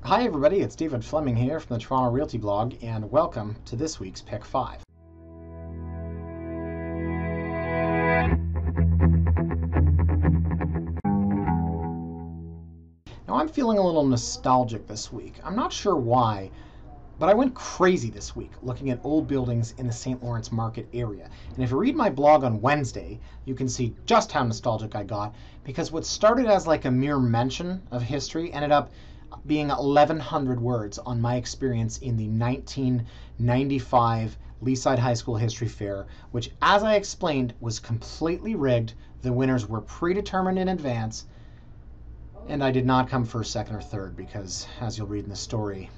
Hi everybody, it's David Fleming here from the Toronto Realty blog, and welcome to this week's Pick 5. Now I'm feeling a little nostalgic this week. I'm not sure why, but I went crazy this week looking at old buildings in the St. Lawrence Market area. And if you read my blog on Wednesday, you can see just how nostalgic I got, because what started as like a mere mention of history ended up being 1,100 words on my experience in the 1995 Leaside High School History Fair, which, as I explained, was completely rigged. The winners were predetermined in advance, and I did not come first, second, or third because, as you'll read in the story,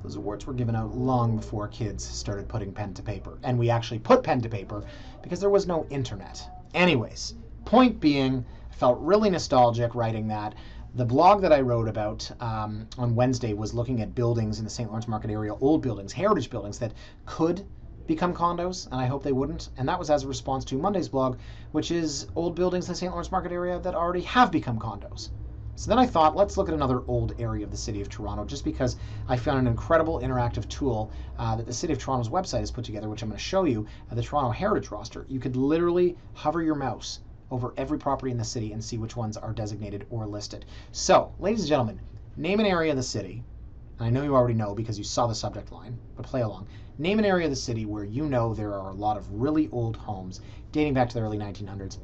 those awards were given out long before kids started putting pen to paper. And we actually put pen to paper because there was no internet. Anyways, point being, I felt really nostalgic writing that. The blog that I wrote about on Wednesday was looking at buildings in the St. Lawrence Market area, old buildings, heritage buildings that could become condos, and I hope they wouldn't. And that was as a response to Monday's blog, which is old buildings in the St. Lawrence Market area that already have become condos. So then I thought, let's look at another old area of the city of Toronto, just because I found an incredible interactive tool that the City of Toronto's website has put together, which I'm going to show you, the Toronto Heritage Roster. You could literally hover your mouse over every property in the city and see which ones are designated or listed. So, ladies and gentlemen, name an area of the city, and I know you already know because you saw the subject line, but play along. Name an area of the city where you know there are a lot of really old homes dating back to the early 1900s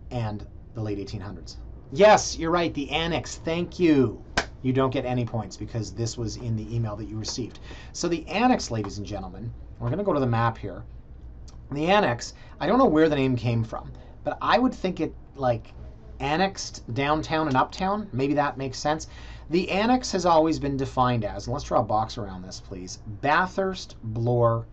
and the late 1800s. Yes, you're right, the Annex, thank you. You don't get any points because this was in the email that you received. So the Annex, ladies and gentlemen, we're going to go to the map here. The Annex, I don't know where the name came from, but I would think it like annexed downtown and uptown. Maybe that makes sense. The Annex has always been defined as, and let's draw a box around this, please, Bathurst, Bloor,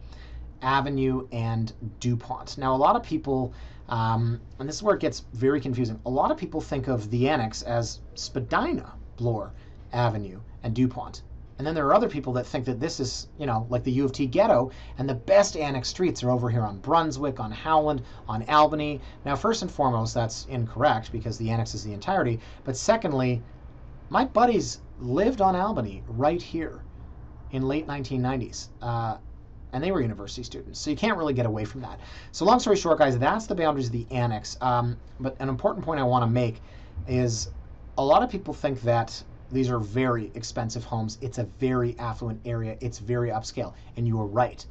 Avenue, and DuPont. Now, a lot of people, and this is where it gets very confusing, a lot of people think of the Annex as Spadina, Bloor, Avenue, and DuPont. And then there are other people that think that this is, you know, like the U of T ghetto, and the best Annex streets are over here on Brunswick, on Howland, on Albany. Now, first and foremost, that's incorrect because the Annex is the entirety. But secondly, my buddies lived on Albany right here in late 1990s. And they were university students, so you can't really get away from that. So long story short, guys, that's the boundaries of the Annex. But an important point I want to make is a lot of people think that these are very expensive homes. It's a very affluent area. It's very upscale, and you are right.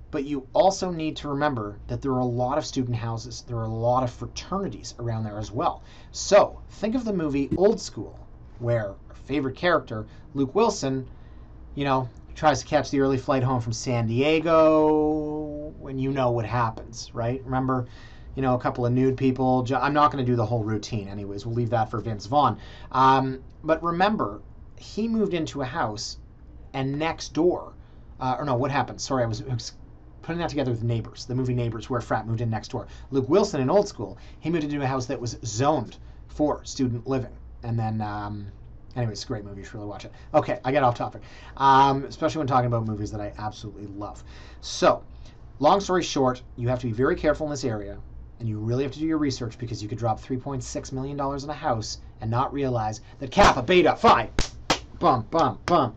But you also need to remember that there are a lot of student houses. There are a lot of fraternities around there as well. So think of the movie Old School, where our favorite character, Luke Wilson, you know, tries to catch the early flight home from San Diego, and you know what happens, right? Remember, you know, a couple of nude people. I'm not going to do the whole routine anyways. We'll leave that for Vince Vaughn. But remember, he moved into a house, and next door, or no, what happened? Sorry, I was putting that together with Neighbors, the movie Neighbors, where Frat moved in next door. Luke Wilson in Old School, he moved into a house that was zoned for student living. And then, anyways, it's a great movie. You should really watch it. Okay, I get off topic, especially when talking about movies that I absolutely love. So, long story short, you have to be very careful in this area. And you really have to do your research because you could drop $3.6 million in a house and not realize that Kappa, Beta, Phi, bum, bum, bum.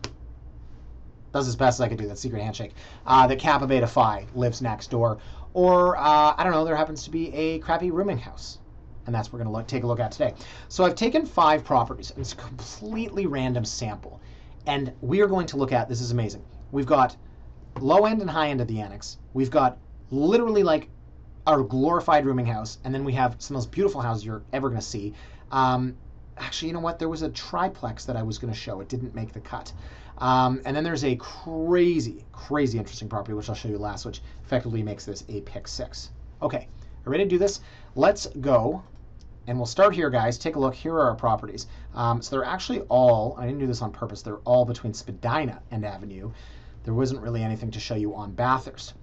That's as best as I could do, that secret handshake. That Kappa, Beta, Phi lives next door. Or, I don't know, there happens to be a crappy rooming house. And that's what we're going to take a look at today. So I've taken 5 properties. And it's a completely random sample. And we are going to look at, this is amazing. We've got low end and high end of the Annex. We've got literally like our glorified rooming house, and then we have some of those beautiful houses you're ever going to see. Actually, you know what? There was a triplex that I was going to show. It didn't make the cut. And then there's a crazy, crazy interesting property, which I'll show you last, which effectively makes this a pick 6. Okay, are you ready to do this? Let's go, and we'll start here, guys. Take a look. Here are our properties. So they're actually all, I didn't do this on purpose, they're all between Spadina and Avenue. There wasn't really anything to show you on Bathurst.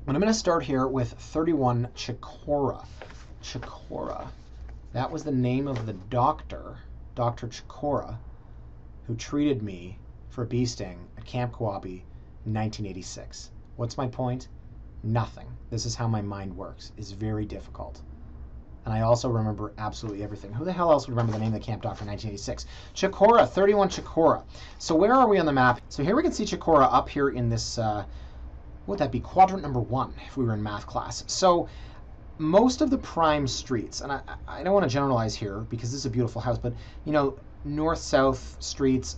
But I'm going to start here with 31 Chicora. Chicora. That was the name of the doctor, Dr. Chicora, who treated me for a bee sting at Camp Kawaubi in 1986. What's my point? Nothing. This is how my mind works. It's very difficult. And I also remember absolutely everything. Who the hell else would remember the name of the camp doctor in 1986? Chicora, 31 Chicora. So where are we on the map? So here we can see Chicora up here in this, what would that be, quadrant number 1 if we were in math class. So most of the prime streets, and I don't want to generalize here because this is a beautiful house, but you know, north-south streets,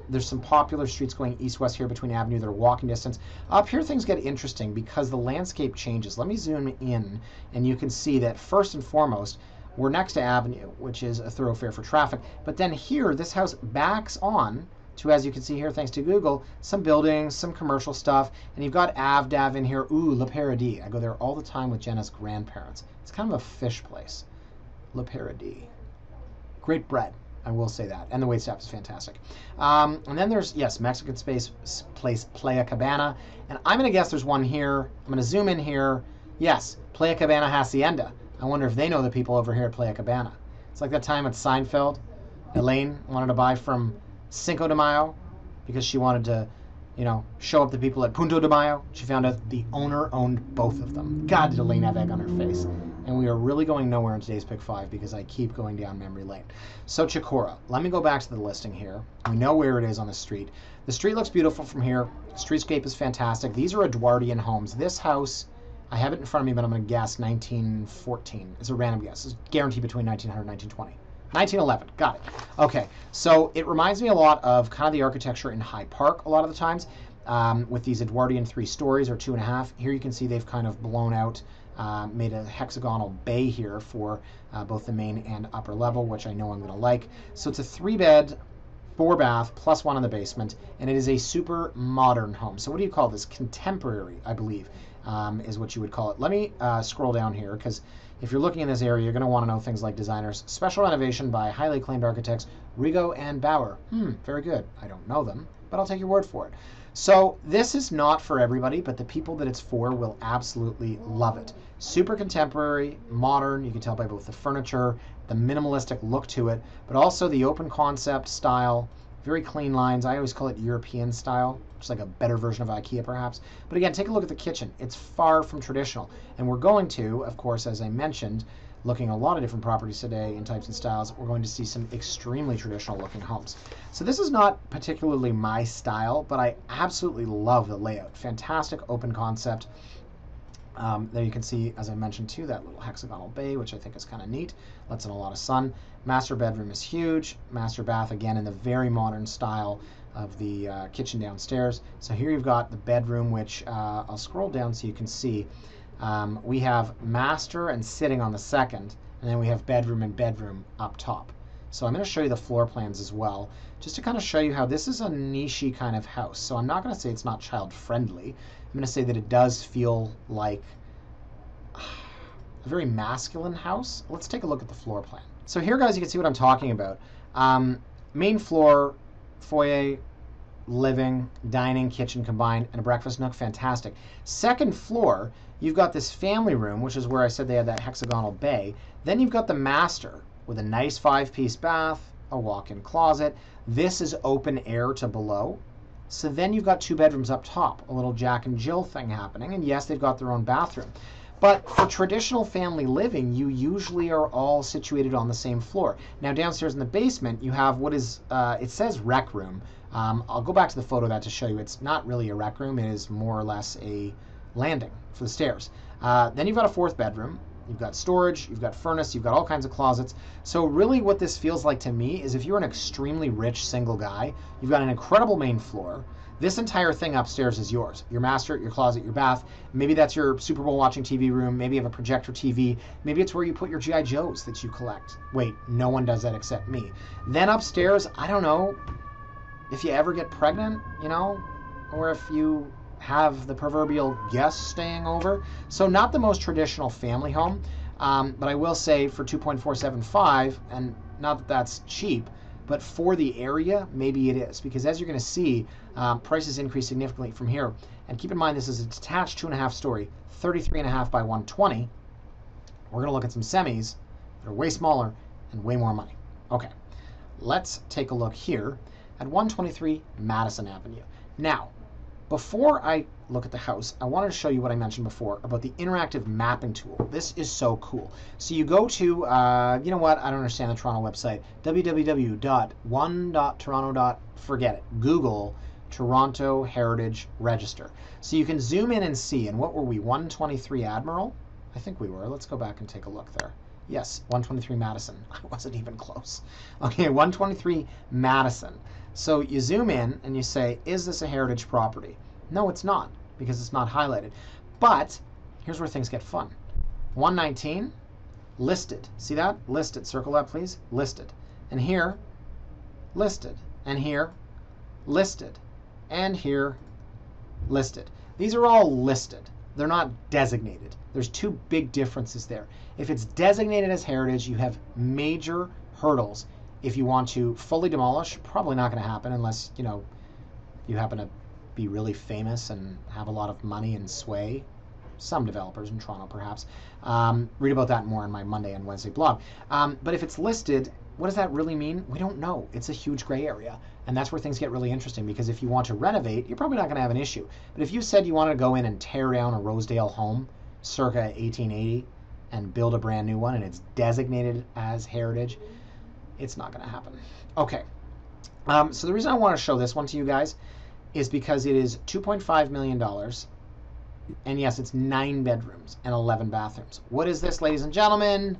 there's some popular streets going east-west here between Avenue that are walking distance. Up here things get interesting because the landscape changes. Let me zoom in and you can see that first and foremost we're next to Avenue, which is a thoroughfare for traffic, but then here this house backs on to, as you can see here thanks to Google, some buildings, some commercial stuff, and you've got Ave Dav in here. Ooh, Le Paradis. I go there all the time with Jenna's grandparents. It's kind of a fish place. Le Paradis. Great bread, I will say that. And the waitstaff is fantastic. And then there's, yes, Mexican place Playa Cabana. And I'm going to guess there's one here. I'm going to zoom in here. Yes, Playa Cabana Hacienda. I wonder if they know the people over here at Playa Cabana. It's like that time at Seinfeld. Elaine wanted to buy from Cinco de Mayo because she wanted to, you know, show up the people at Punto de Mayo. She found out the owner owned both of them. God, did Elaine have egg on her face. And we are really going nowhere in today's Pick 5 because I keep going down memory lane. So Chicora, let me go back to the listing here. We know where it is on the street. The street looks beautiful from here. Streetscape is fantastic. These are Edwardian homes. This house, I have it in front of me, but I'm going to guess 1914. It's a random guess. It's guaranteed between 1900 and 1920. 1911, got it. Okay, so it reminds me a lot of kind of the architecture in Hyde Park a lot of the times with these Edwardian 3 stories or 2.5. Here you can see they've kind of blown out, made a hexagonal bay here for both the main and upper level, which I know I'm going to like. So it's a 3-bed, 4-bath, plus 1 in the basement, and it is a super modern home. So what do you call this? Contemporary, I believe, is what you would call it. Let me scroll down here because if you're looking in this area, you're going to want to know things like designers. Special renovation by highly acclaimed architects Rigo and Bauer. Very good. I don't know them, but I'll take your word for it. So this is not for everybody, but the people that it's for will absolutely love it. Super contemporary, modern. You can tell by both the furniture, the minimalistic look to it, but also the open concept style. Very clean lines. I always call it European style, just like a better version of IKEA perhaps. But again, take a look at the kitchen. It's far from traditional. And we're going to, of course, as I mentioned, looking at a lot of different properties today in types and styles, we're going to see some extremely traditional looking homes. So this is not particularly my style, but I absolutely love the layout. Fantastic open concept. There you can see, as I mentioned too, that little hexagonal bay, which I think is kind of neat. Lets in a lot of sun. Master bedroom is huge. Master bath, again, in the very modern style of the kitchen downstairs. So here you've got the bedroom, which I'll scroll down so you can see. We have master and sitting on the second, and then we have bedroom and bedroom up top. So I'm going to show you the floor plans as well, just to kind of show you how this is a niche-y kind of house. So I'm not going to say it's not child-friendly. I'm going to say that it does feel like a very masculine house. Let's take a look at the floor plan. So here, guys, you can see what I'm talking about. Main floor, foyer, living, dining, kitchen combined, and a breakfast nook. Fantastic. Second floor, you've got this family room, which is where I said they had that hexagonal bay. Then you've got the master with a nice 5-piece bath, a walk-in closet. This is open air to below. So then you've got 2 bedrooms up top, a little Jack and Jill thing happening. And yes, they've got their own bathroom. But for traditional family living, you usually are all situated on the same floor. Now downstairs in the basement, you have what is, it says rec room. I'll go back to the photo of that to show you it's not really a rec room. It is more or less a landing for the stairs. Then you've got a 4th bedroom. You've got storage, you've got furnace, you've got all kinds of closets. So really what this feels like to me is if you're an extremely rich single guy, you've got an incredible main floor. This entire thing upstairs is yours. Your master, your closet, your bath. Maybe that's your Super Bowl watching TV room. Maybe you have a projector TV. Maybe it's where you put your G.I. Joes that you collect. Wait, no one does that except me. Then upstairs, I don't know, if you ever get pregnant, you know, or if you have the proverbial guest staying over. So not the most traditional family home, but I will say for 2.475, and not that that's cheap, but for the area, maybe it is. Because as you're going to see, prices increase significantly from here. And keep in mind, this is a detached 2.5-story, 33.5 by 120. We're going to look at some semis that are way smaller and way more money. Okay, let's take a look here at 123 Madison Avenue. Now, before I look at the house, I wanted to show you what I mentioned before about the interactive mapping tool. This is so cool. So you go to, you know what, I don't understand the Toronto website, www.one.toronto. Forget it. Google Toronto Heritage Register. So you can zoom in and see, and what were we, 123 Admiral? I think we were. Let's go back and take a look there. Yes, 123 Madison. I wasn't even close. Okay, 123 Madison. So you zoom in and you say, is this a heritage property? No, it's not, because it's not highlighted. But here's where things get fun. 119, listed. See that? Listed. Circle that, please. Listed. And here, listed. And here, listed. And here, listed. These are all listed. They're not designated. There's two big differences there. If it's designated as heritage, you have major hurdles. If you want to fully demolish, probably not going to happen unless, you know, you happen to be really famous and have a lot of money and sway. Some developers in Toronto, perhaps. Read about that more in my Monday and Wednesday blog. But if it's listed, what does that really mean? We don't know. It's a huge gray area. And that's where things get really interesting, because if you want to renovate, you're probably not going to have an issue. But if you said you wanted to go in and tear down a Rosedale home circa 1880 and build a brand new one and it's designated as heritage, it's not going to happen. Okay. So the reason I want to show this one to you guys is because it is $2.5 million. And yes, it's 9 bedrooms and 11 bathrooms. What is this, ladies and gentlemen?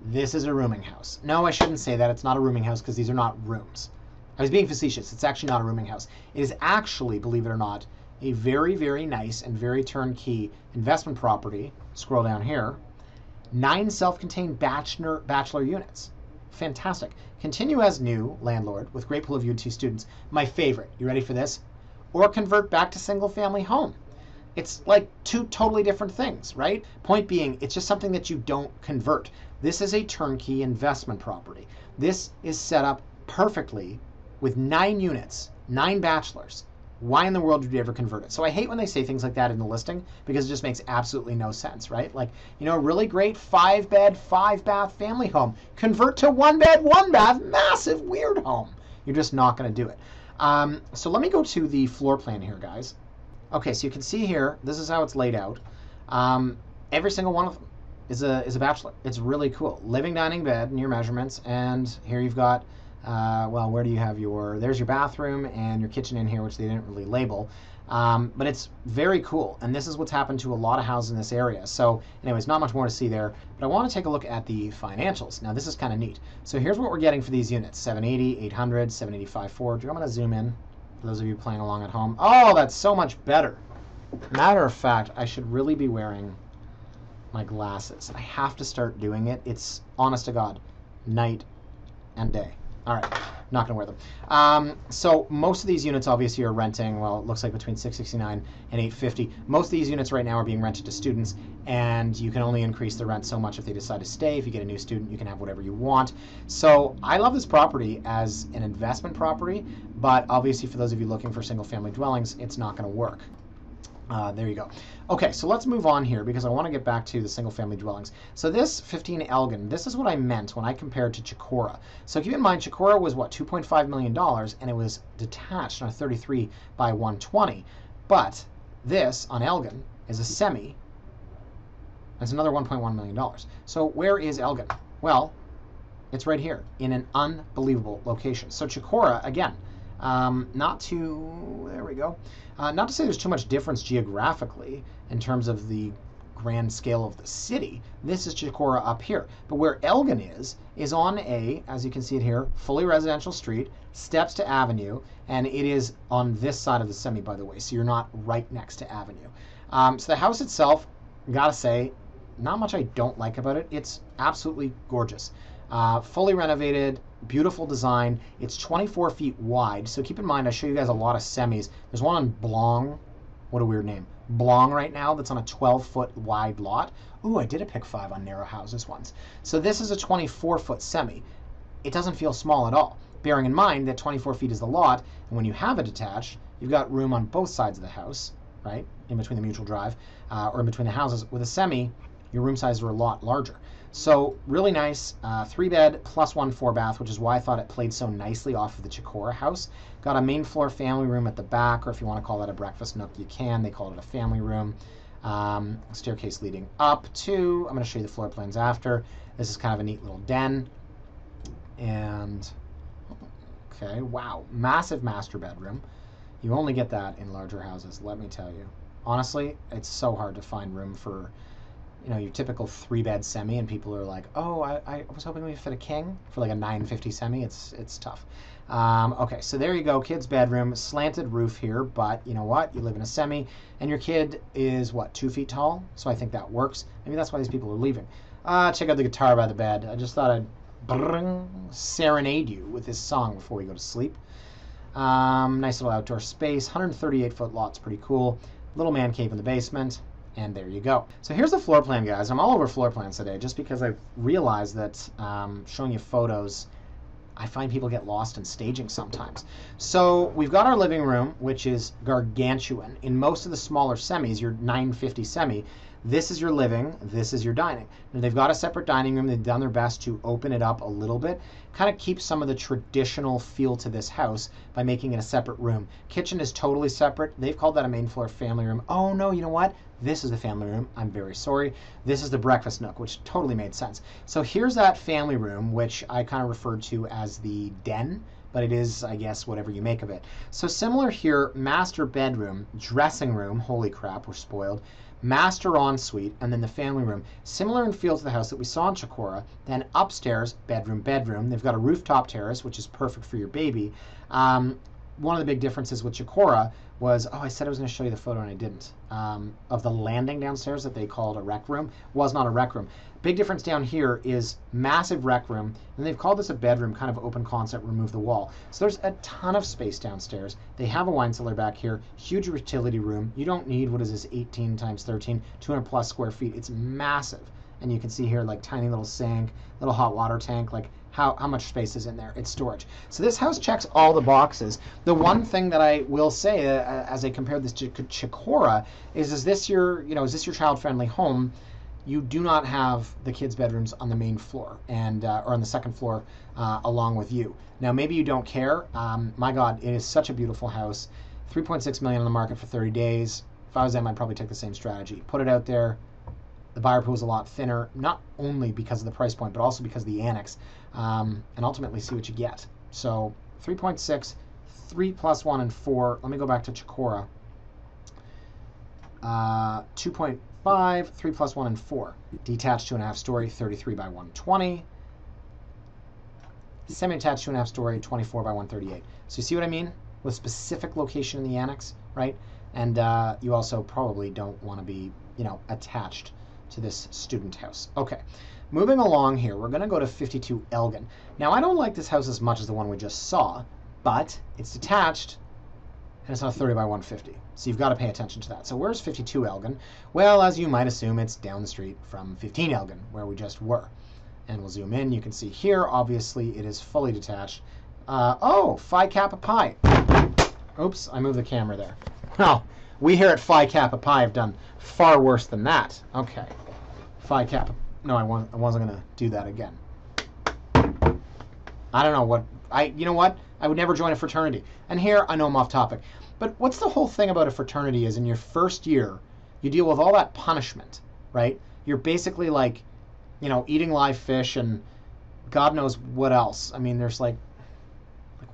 This is a rooming house. No, I shouldn't say that. It's not a rooming house because these are not rooms. I was being facetious. It's actually not a rooming house. It is actually, believe it or not, a very, very nice and very turnkey investment property. Scroll down here. 9 self-contained bachelor units. Fantastic. Continue as new landlord with great pool of UT students. My favorite. You ready for this? Or convert back to single-family home. It's like 2 totally different things, right? Point being, it's just something that you don't convert. This is a turnkey investment property. This is set up perfectly with 9 units, 9 bachelors. Why in the world would you ever convert it? So I hate when they say things like that in the listing, because it just makes absolutely no sense, right? Like, you know, a really great 5-bed, 5-bath family home. Convert to 1-bed, 1-bath, massive weird home. You're just not going to do it. So let me go to the floor plan here, guys. Okay, so you can see here, this is how it's laid out. Every single one of them is a bachelor. It's really cool. Living, dining, bed, and your measurements. And here you've got, well, where do you have your, there's your bathroom and your kitchen in here, which they didn't really label. But it's very cool. And this is what's happened to a lot of houses in this area. So anyways, not much more to see there. But I want to take a look at the financials. Now, this is kind of neat. So here's what we're getting for these units. 780, 800, 785, 400. I'm going to zoom in for those of you playing along at home. Oh, that's so much better. Matter of fact, I should really be wearing my glasses. I have to start doing it. It's, honest to God, night and day. All right, not gonna wear them. So most of these units obviously are renting, well, it looks like between $669 and $850. Most of these units right now are being rented to students, and you can only increase the rent so much if they decide to stay. If you get a new student, you can have whatever you want. So I love this property as an investment property, but obviously for those of you looking for single family dwellings, it's not gonna work. There you go. Okay, so let's move on here because I want to get back to the single-family dwellings. So this 15 Elgin, this is what I meant when I compared to Chicora. So keep in mind, Chicora was, what, $2.5 million, and it was detached on a 33 by 120. But this, on Elgin, is a semi. It's another $1.1 million. So where is Elgin? Well, it's right here in an unbelievable location. So Chicora, again, not to, there we go. Not to say there's too much difference geographically in terms of the grand scale of the city. This is Chicora up here. But where Elgin is on a, as you can see it here, fully residential street, steps to Avenue, and it is on this side of the semi, by the way, so you're not right next to Avenue. So the house itself, gotta say, not much I don't like about it. It's absolutely gorgeous. Fully renovated, beautiful design. It's 24 feet wide. So keep in mind, I show you guys a lot of semis. There's one on Blong. What a weird name. Blong right now that's on a 12-foot wide lot. Ooh, I did a pick 5 on narrow houses once. So this is a 24-foot semi. It doesn't feel small at all. Bearing in mind that 24 feet is the lot, and when you have it attached, you've got room on both sides of the house, right, in between the mutual drive, or in between the houses. With a semi, your room sizes are a lot larger. So really nice, 3-bed plus 1 4-bath, which is why I thought it played so nicely off of the Chicora house. Got a main floor family room at the back, or if you want to call that a breakfast nook, you can. They call it a family room. Staircase leading up to, I'm going to show you the floor plans after. This is kind of a neat little den. And, okay, wow, massive master bedroom. You only get that in larger houses, let me tell you. Honestly, it's so hard to find room for, your typical 3-bed semi, and people are like, oh, I was hoping we could fit a king for like a 950 semi. It's tough. Okay, so there you go, kid's bedroom, slanted roof here, but you know what? You live in a semi, and your kid is, what, 2 feet tall? So I think that works. Maybe that's why these people are leaving. Check out the guitar by the bed. I just thought I'd serenade you with this song before we go to sleep. Nice little outdoor space, 138-foot lot's pretty cool. Little man cave in the basement. And there you go. So here's the floor plan, guys. I'm all over floor plans today just because I've realized that showing you photos, I find people get lost in staging sometimes. So we've got our living room, which is gargantuan. In most of the smaller semis, your 950 semi, this is your living, this is your dining. Now, they've got a separate dining room. They've done their best to open it up a little bit, kind of keep some of the traditional feel to this house by making it a separate room. Kitchen is totally separate. They've called that a main floor family room. Oh no, you know what? This is the family room. I'm very sorry. This is the breakfast nook, which totally made sense. So here's that family room, which I kind of referred to as the den, but it is, I guess, whatever you make of it. So similar here, master bedroom, dressing room, holy crap, we're spoiled, master ensuite, and then the family room. Similar in feel to the house that we saw in Chicora. Then upstairs, bedroom. They've got a rooftop terrace, which is perfect for your baby. One of the big differences with Chicora was, I said I was going to show you the photo and I didn't, of the landing downstairs that they called a rec room. Was not a rec room. Big difference down here is massive rec room, and they've called this a bedroom, kind of open concept, remove the wall. So there's a ton of space downstairs. They have a wine cellar back here, huge utility room. You don't need, what is this, 18 times 13, 200 plus square feet. It's massive. And you can see here, like, tiny little sink, little hot water tank, like, how much space is in there? It's storage. So this house checks all the boxes. The one thing that I will say, as I compare this to Chicora, is this your child-friendly home? You do not have the kids' bedrooms on the main floor and or on the second floor along with you. Now, maybe you don't care. My God, it is such a beautiful house. $3.6 million on the market for 30 days. If I was them, I'd probably take the same strategy. Put it out there. The buyer pool is a lot thinner, not only because of the price point, but also because of the annex, and ultimately see what you get. So 3.6, 3 plus 1 and 4. Let me go back to Chicora. 2.5, 3 plus 1 and 4. Detached 2.5 story, 33 by 120. Semi-attached 2.5 story, 24 by 138. So you see what I mean? With specific location in the annex, right? And you also probably don't want to be, attached to this student house. Okay, moving along here, we're going to go to 52 Elgin. Now, I don't like this house as much as the one we just saw, but it's detached, and it's not 30 by 150. So you've got to pay attention to that. So where's 52 Elgin? Well, as you might assume, it's down the street from 15 Elgin, where we just were. And we'll zoom in. You can see here, obviously, it is fully detached. Phi Kappa Pi. Oops, I moved the camera there. Well, we here at Phi Kappa Pi have done far worse than that. Okay. Phi Kappa. No, I wasn't going to do that again. I don't know what. You know what? I would never join a fraternity. And here, I know I'm off topic. But what's the whole thing about a fraternity is in your first year, you deal with all that punishment, right? You're basically like, eating live fish and God knows what else. I mean, there's like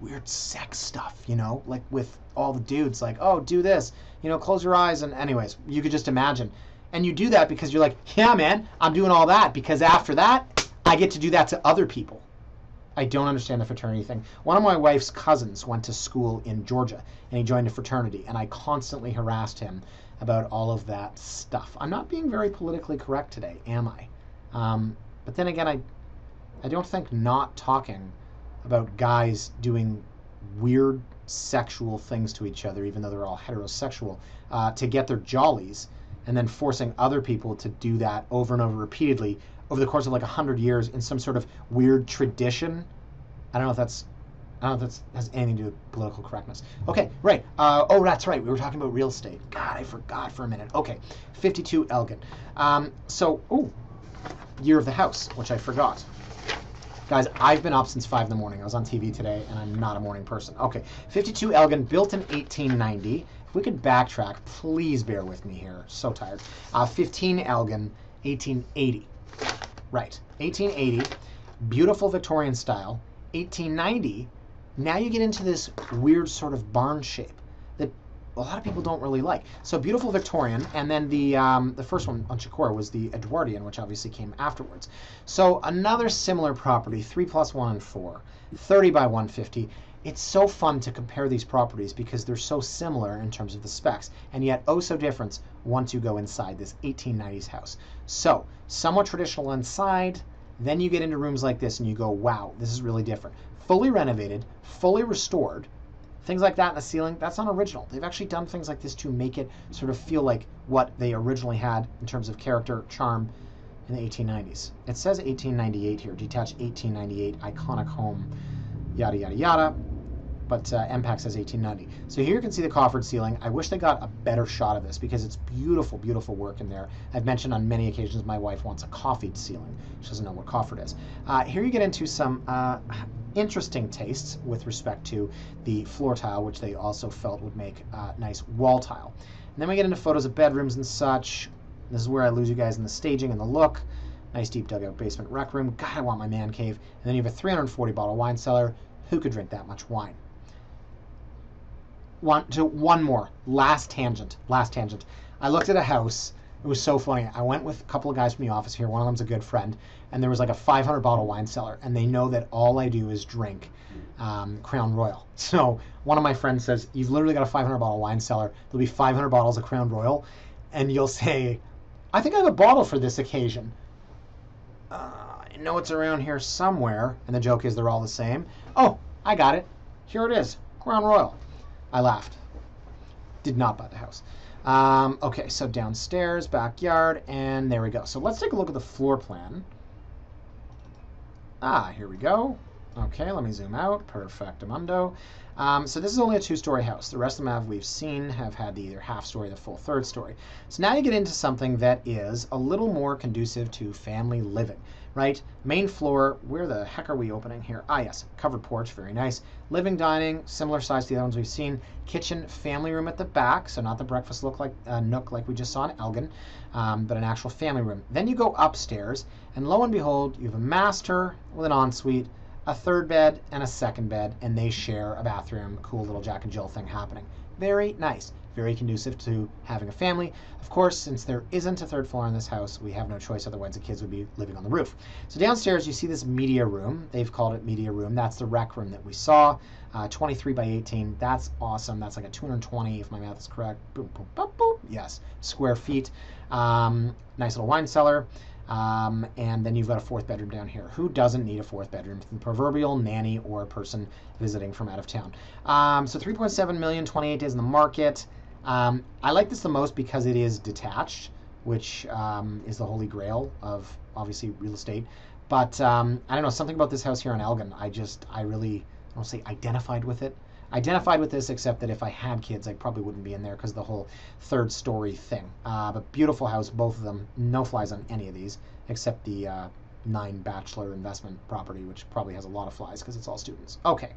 weird sex stuff, like with all the dudes, like, oh, do this, close your eyes. And anyways, you could just imagine. And you do that because you're like, yeah, man, I'm doing all that because after that, I get to do that to other people. I don't understand the fraternity thing. One of my wife's cousins went to school in Georgia, and he joined a fraternity, and I constantly harassed him about all of that stuff. I'm not being very politically correct today, am I? But then again, I don't think not talking about guys doing weird sexual things to each other, even though they're all heterosexual, to get their jollies, and then forcing other people to do that over and over repeatedly over the course of like 100 years in some sort of weird tradition. I don't know if that's I don't know if that has anything to do with political correctness. Okay, right. Oh, that's right. We were talking about real estate. God, I forgot for a minute. Okay, 52 Elgin. Year of the house, which I forgot. Guys, I've been up since 5 in the morning. I was on TV today, and I'm not a morning person. Okay, 52 Elgin, built in 1890. If we could backtrack, please bear with me here. So tired. 15 Elgin, 1880. Right, 1880. Beautiful Victorian style. 1890. Now you get into this weird sort of barn shape that a lot of people don't really like. So beautiful Victorian, and then the first one on Chicora was the Edwardian, which obviously came afterwards. So another similar property, 3 plus 1 and 4, 30 by 150. It's so fun to compare these properties because they're so similar in terms of the specs, and yet oh so different once you go inside this 1890s house. So somewhat traditional inside, then you get into rooms like this and you go, wow, this is really different. Fully renovated, fully restored, things like that in the ceiling, that's not original. They've actually done things like this to make it sort of feel like what they originally had in terms of character, charm in the 1890s. It says 1898 here, detached 1898, iconic home, yada, yada, yada. But MPAC says 1890. So here you can see the coffered ceiling. I wish they got a better shot of this because it's beautiful, beautiful work in there. I've mentioned on many occasions my wife wants a coffered ceiling. She doesn't know what coffered is. Here you get into some interesting tastes with respect to the floor tile, which they also felt would make nice wall tile. And then we get into photos of bedrooms and such. This is where I lose you guys in the staging and the look. Nice deep dugout basement rec room. God, I want my man cave. And then you have a 340 bottle wine cellar. Who could drink that much wine? One more. Last tangent. I looked at a house. It was so funny. I went with a couple of guys from the office here. One of them's a good friend. And there was like a 500 bottle wine cellar. And they know that all I do is drink Crown Royal. So one of my friends says, you've literally got a 500 bottle wine cellar. There'll be 500 bottles of Crown Royal. And you'll say, I think I have a bottle for this occasion. I know it's around here somewhere. And the joke is they're all the same. Oh, I got it. Here it is. Crown Royal. I laughed. Did not buy the house. Okay, so downstairs, backyard, and there we go. So let's take a look at the floor plan. Here we go. Okay, let me zoom out. Perfectamundo. So this is only a 2-story house. The rest of them we've seen have had the either half story or the full 3rd story. So now you get into something that is a little more conducive to family living, right? Main floor, where the heck are we opening here? Yes, covered porch, very nice. Living, dining, similar size to the other ones we've seen. Kitchen, family room at the back, so not the breakfast nook like we just saw in Elgin, but an actual family room. Then you go upstairs, and lo and behold, you have a master with an ensuite, a 3rd bed, and a 2nd bed, and they share a bathroom. Cool little Jack and Jill thing happening. Very nice. Very conducive to having a family. Of course, since there isn't a 3rd floor in this house, we have no choice, otherwise the kids would be living on the roof. So downstairs you see this media room. They've called it media room. That's the rec room that we saw. 23 by 18. That's awesome. That's like a 220, if my math is correct. Boop, boop, boop, boop. Yes, square feet. Nice little wine cellar. And then you've got a 4th bedroom down here. Who doesn't need a 4th bedroom? The proverbial nanny or person visiting from out of town. So 3.7 million, 28 days in the market. I like this the most because it is detached, which is the holy grail of obviously real estate. But I don't know, something about this house here in Elgin, I really, I don't say identified with it. Identified with this, except that if I had kids, I probably wouldn't be in there because of the whole 3rd story thing. But beautiful house, both of them. No flies on any of these, except the 9 bachelor investment property, which probably has a lot of flies because it's all students. Okay.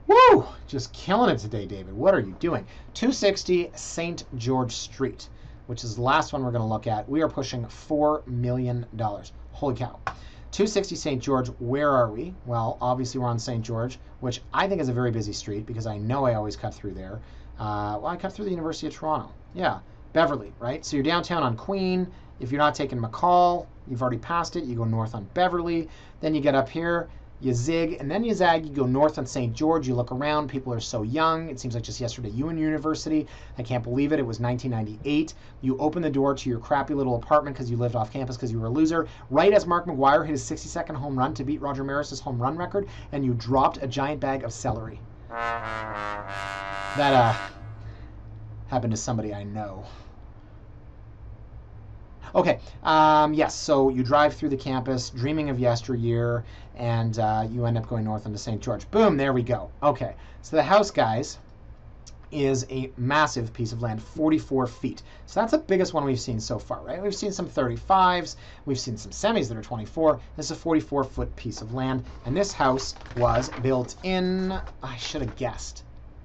Woo! Just killing it today, David. What are you doing? 260 St. George Street, which is the last one we're going to look at. We are pushing $4 million. Holy cow. 260 St. George, where are we? Well, obviously we're on St. George, which I think is a very busy street because I know I always cut through there. Well, I cut through the University of Toronto. Yeah, Beverly, right? So you're downtown on Queen. If you're not taking McCall, you've already passed it. You go north on Beverly. Then you get up here. You zig, and then you zag, you go north on St. George, you look around, people are so young, it seems like just yesterday you were in university, I can't believe it, it was 1998, you open the door to your crappy little apartment because you lived off campus because you were a loser, right as Mark McGwire hit his 60-second home run to beat Roger Maris's home run record, and you dropped a giant bag of celery. That, happened to somebody I know. Okay, yes, so you drive through the campus, dreaming of yesteryear, and you end up going north into St. George. Boom, there we go. Okay, so the house, guys, is a massive piece of land, 44 feet. So that's the biggest one we've seen so far, right? We've seen some 35s, we've seen some semis that are 24. This is a 44-foot piece of land, and this house was built in, I should have guessed.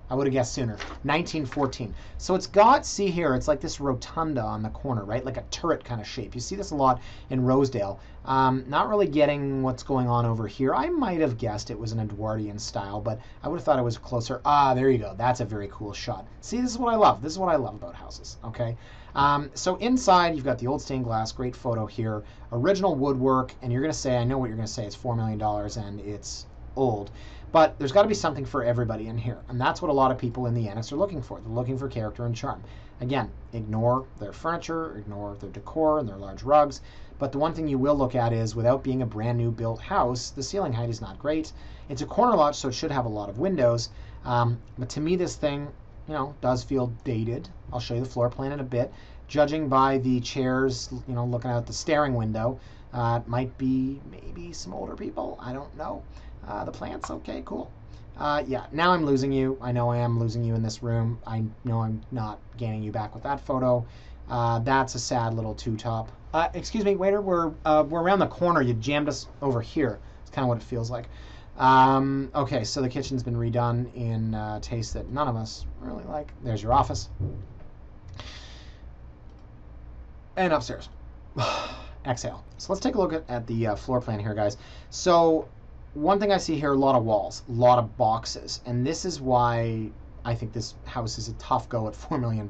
I would have guessed sooner. 1914. So it's got, see here, it's like this rotunda on the corner, right? Like a turret kind of shape. You see this a lot in Rosedale. Not really getting what's going on over here. I might have guessed it was an Edwardian style, but I would have thought it was closer. Ah, there you go. That's a very cool shot. See, this is what I love. This is what I love about houses, okay? So inside, you've got the old stained glass. Great photo here. Original woodwork, and you're going to say, I know what you're going to say, it's $4 million and it's old. But there's got to be something for everybody in here. And that's what a lot of people in the Annex are looking for. They're looking for character and charm. Again, ignore their furniture, ignore their decor and their large rugs. But the one thing you will look at is, without being a brand new built house, the ceiling height is not great. It's a corner lot, so it should have a lot of windows. But to me, this thing, you know, does feel dated. I'll show you the floor plan in a bit. Judging by the chairs, you know, looking out the staring window, it might be maybe some older people. I don't know. The plants, okay, cool. Yeah, now I'm losing you. I know I am losing you in this room. I know I'm not gaining you back with that photo. That's a sad little two-top. Excuse me, waiter, we're around the corner. You jammed us over here. It's kind of what it feels like. Okay, so the kitchen's been redone in taste that none of us really like. There's your office. And upstairs. Exhale. So let's take a look at the floor plan here, guys. So one thing I see here, a lot of walls, a lot of boxes, and this is why I think this house is a tough go at $4 million.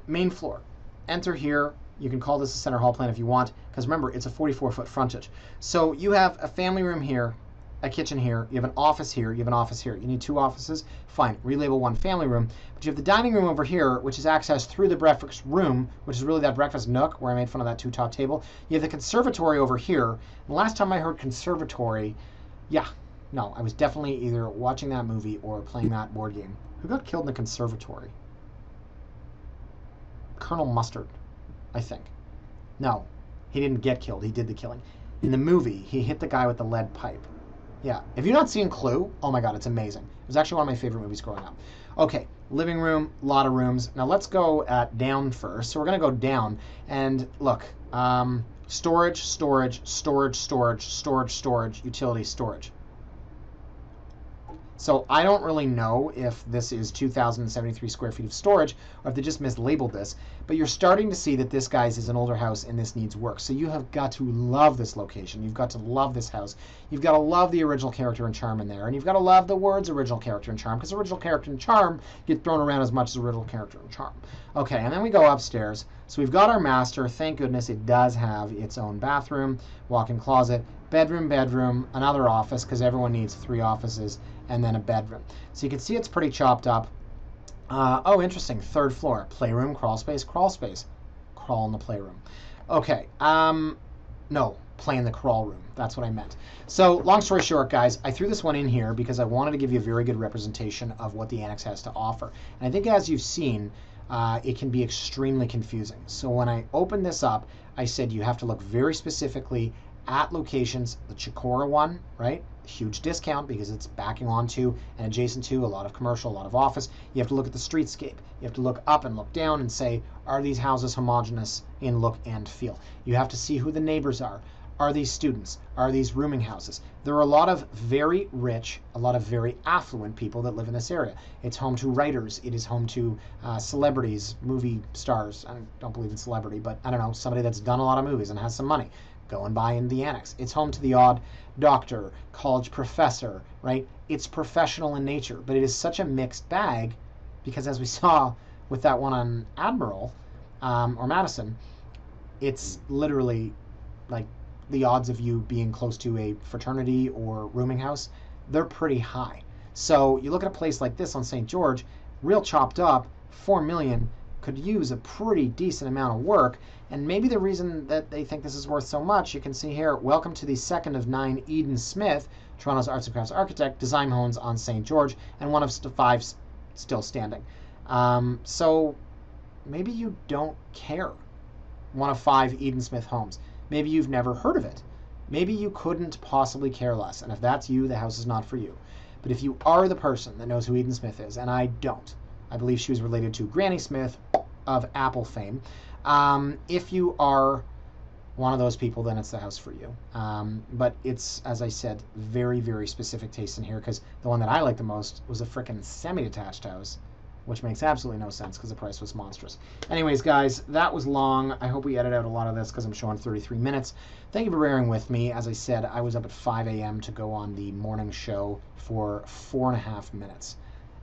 Main floor. Enter here. You can call this a center hall plan if you want, because remember, it's a 44-foot frontage. So you have a family room here, a kitchen here, you have an office here, you have an office here. You need two offices? Fine, relabel one family room. But you have the dining room over here, which is accessed through the breakfast room, which is really that breakfast nook where I made fun of that two-top table. You have the conservatory over here. The last time I heard conservatory, yeah, no, I was definitely either watching that movie or playing that board game. Who got killed in the conservatory? Colonel Mustard, I think. No, he didn't get killed. He did the killing. In the movie, he hit the guy with the lead pipe. Yeah. If you've not seen Clue, oh my God, it's amazing. It was actually one of my favorite movies growing up. Okay, living room, a lot of rooms. Now let's go down first. So we're going to go down. And look, storage, storage, storage, storage, storage, storage, utility, storage. So I don't really know if this is 2,073 square feet of storage or if they just mislabeled this, but you're starting to see that this, guys, is an older house and this needs work. So you have got to love this location. You've got to love this house. You've got to love the original character and charm in there. And you've got to love the words original character and charm, because original character and charm get thrown around as much as original character and charm. Okay, and then we go upstairs. So we've got our master. Thank goodness it does have its own bathroom, walk-in closet, bedroom, bedroom, another office, because everyone needs 3 offices, and then a bedroom. So you can see it's pretty chopped up. Oh, interesting. 3rd floor. Playroom, crawl space, crawl space. Crawl in the playroom. Okay. No, play in the crawl room. That's what I meant. So long story short, guys, I threw this one in here because I wanted to give you a very good representation of what the Annex has to offer. And I think, as you've seen, it can be extremely confusing. So when I opened this up, I said you have to look very specifically at locations. The Chicora one, right? Huge discount because it's backing onto and adjacent to a lot of commercial, a lot of office. You have to look at the streetscape. You have to look up and look down and say, are these houses homogeneous in look and feel? You have to see who the neighbors are. Are these students? Are these rooming houses? There are a lot of very rich, a lot of very affluent people that live in this area. It's home to writers. It is home to celebrities, movie stars. I don't believe in celebrity, but I don't know, somebody that's done a lot of movies and has some money. Go and buy in the Annex. It's home to the odd doctor, college professor, right? It's professional in nature, but it is such a mixed bag because, as we saw with that one on Admiral or Madison, it's literally like the odds of you being close to a fraternity or rooming house, they're pretty high. So you look at a place like this on St. George, real chopped up, $4 million, could use a pretty decent amount of work. And maybe the reason that they think this is worth so much, you can see here, welcome to the 2nd of 9 Eden Smith, Toronto's arts and crafts architect, design homes on St. George, and one of 5 still standing. So maybe you don't care one of 5 Eden Smith homes. Maybe you've never heard of it. Maybe you couldn't possibly care less. And if that's you, the house is not for you. But if you are the person that knows who Eden Smith is, and I don't, I believe she was related to Granny Smith of Apple fame. If you are one of those people, then it's the house for you. But it's, as I said, very, very specific taste in here, because the one that I liked the most was a frickin' semi-detached house, which makes absolutely no sense because the price was monstrous. Anyways, guys, that was long. I hope we edit out a lot of this because I'm showing 33 minutes. Thank you for bearing with me. As I said, I was up at 5 a.m. to go on the morning show for 4.5 minutes.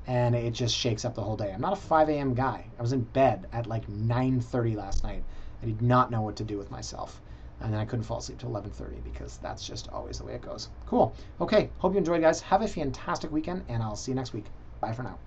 And it just shakes up the whole day. I'm not a 5 a.m. guy. I was in bed at like 9:30 last night. I did not know what to do with myself. And then I couldn't fall asleep till 11:30 because that's just always the way it goes. Cool. Okay. Hope you enjoyed, guys. Have a fantastic weekend, and I'll see you next week. Bye for now.